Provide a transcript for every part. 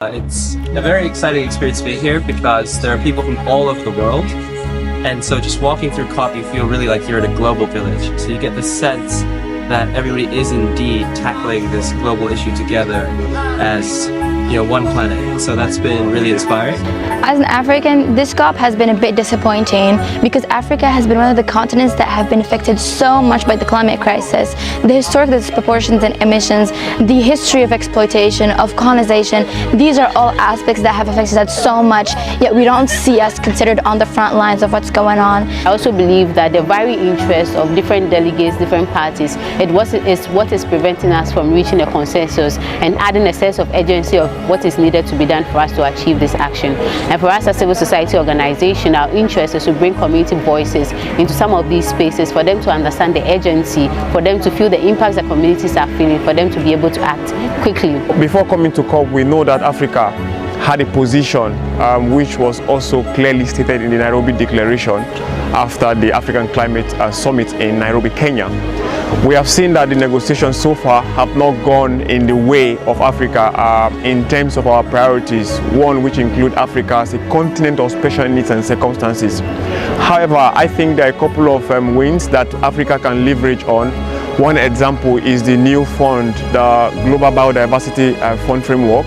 It's a very exciting experience to be here because there are people from all over the world, and so just walking through COP you feel really like you're in a global village. So you get the sense that everybody is indeed tackling this global issue together as, you know, one planet. So that's been really inspiring. As an African, this COP has been a bit disappointing because Africa has been one of the continents that have been affected so much by the climate crisis. The historic disproportions in emissions, the history of exploitation, of colonization, these are all aspects that have affected us so much, yet we don't see us considered on the front lines of what's going on. I also believe that the very interest of different delegates, different parties, is what is preventing us from reaching a consensus and adding a sense of urgency of what is needed to be done for us to achieve this action. And for us as a civil society organization, our interest is to bring community voices into some of these spaces for them to understand the urgency, for them to feel the impacts that communities are feeling, for them to be able to act quickly. Before coming to COP, we know that Africa had a position which was also clearly stated in the Nairobi Declaration after the African Climate Summit in Nairobi, Kenya. We have seen that the negotiations so far have not gone in the way of Africa in terms of our priorities, one which include Africa as a continent of special needs and circumstances. However, I think there are a couple of wins that Africa can leverage on. One example is the new fund, the Global Biodiversity Fund Framework,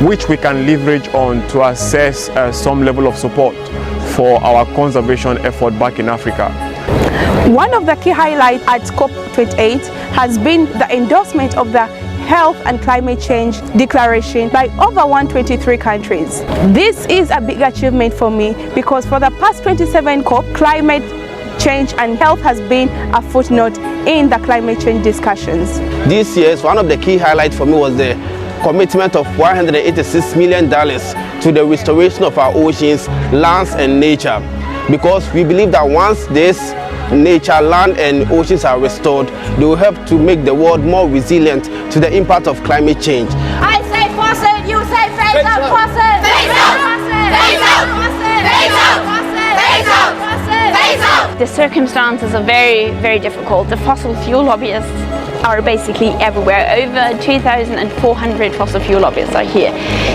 which we can leverage on to assess some level of support for our conservation effort back in Africa. One of the key highlights at COP28 has been the endorsement of the Health and Climate Change Declaration by over 123 countries. This is a big achievement for me because for the past 27 COP, climate change and health has been a footnote in the climate change discussions. This year's one of the key highlights for me was the commitment of $186 million to the restoration of our oceans, lands and nature, because we believe that once this nature, land and oceans are restored, they will help to make the world more resilient to the impact of climate change. I say fossil, you say phase out fossil! Phase out! Phase out! Phase out! Phase out! Phase out! The circumstances are very, very difficult. The fossil fuel lobbyists are basically everywhere. Over 2,400 fossil fuel lobbyists are here.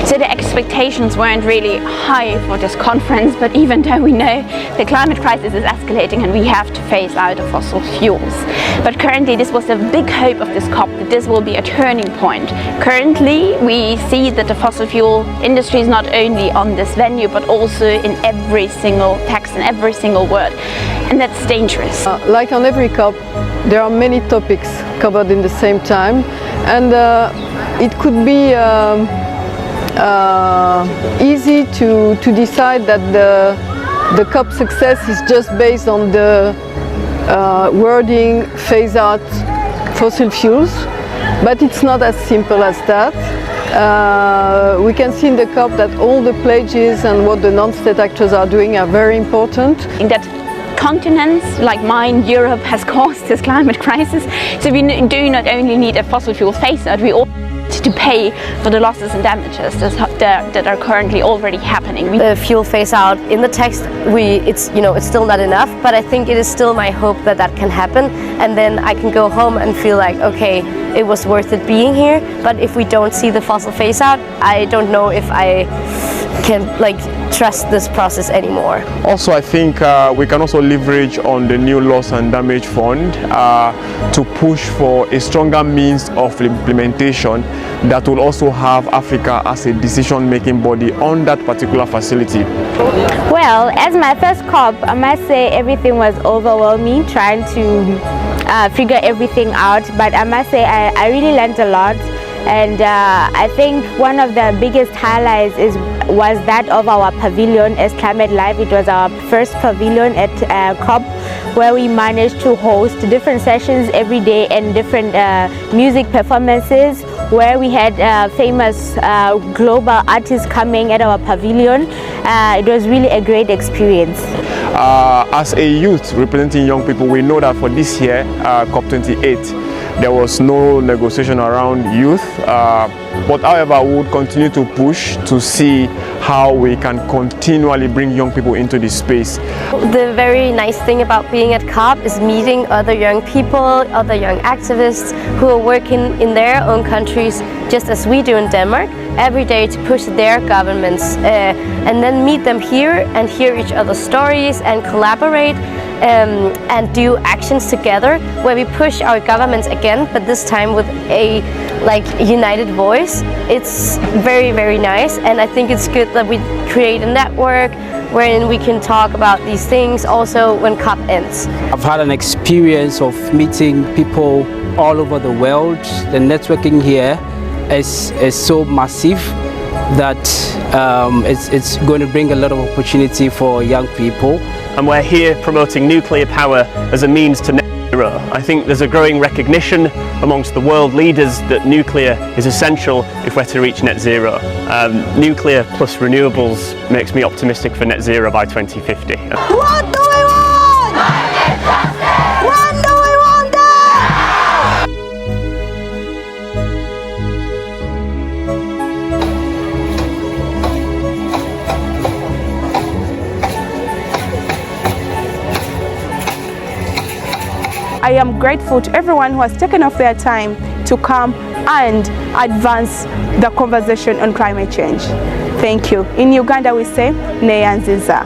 So the expectations weren't really high for this conference, but even though we know the climate crisis is escalating and we have to phase out of fossil fuels. But currently this was a big hope of this COP, that this will be a turning point. Currently we see that the fossil fuel industry is not only on this venue, but also in every single text and every single word. And that's dangerous. Like on every COP, there are many topics covered in the same time, and it could be easy to decide that the COP success is just based on the wording phase out fossil fuels, but it's not as simple as that. We can see in the COP that all the pledges and what the non-state actors are doing are very important. In that continents like mine, Europe, has caused this climate crisis. So we do not only need a fossil fuel phase out, we also need to pay for the losses and damages that are currently already happening. The fuel phase out in the text, it's still not enough, but I think it is still my hope that that can happen, and then I can go home and feel like, okay, it was worth it being here. But if we don't see the fossil phase out, I don't know if I can trust this process anymore. Also, I think we can also leverage on the new loss and damage fund to push for a stronger means of implementation that will also have Africa as a decision-making body on that particular facility. Well, as my first COP, I must say everything was overwhelming, trying to figure everything out, but I must say I really learned a lot. And I think one of the biggest highlights was that of our pavilion as Climate Life. It was our first pavilion at COP, where we managed to host different sessions every day and different music performances, where we had famous global artists coming at our pavilion. It was really a great experience. As a youth representing young people, we know that for this year, COP28, there was no negotiation around youth. But however, we would continue to push to see how we can continually bring young people into this space. The very nice thing about being at COP is meeting other young people, other young activists who are working in their own countries, just as we do in Denmark, every day to push their governments, and then meet them here and hear each other's stories and collaborate and do actions together where we push our governments again, but this time with a united voice. It's very, very nice, and I think it's good that we create a network wherein we can talk about these things also when COP ends. I've had an experience of meeting people all over the world. The networking here is so massive that it's going to bring a lot of opportunity for young people. And we're here promoting nuclear power as a means to net zero. I think there's a growing recognition amongst the world leaders that nuclear is essential if we're to reach net zero. Nuclear plus renewables makes me optimistic for net zero by 2050. What do we want? When do we want that? I am grateful to everyone who has taken off their time to come and advance the conversation on climate change. Thank you. In Uganda we say, Neyanziza.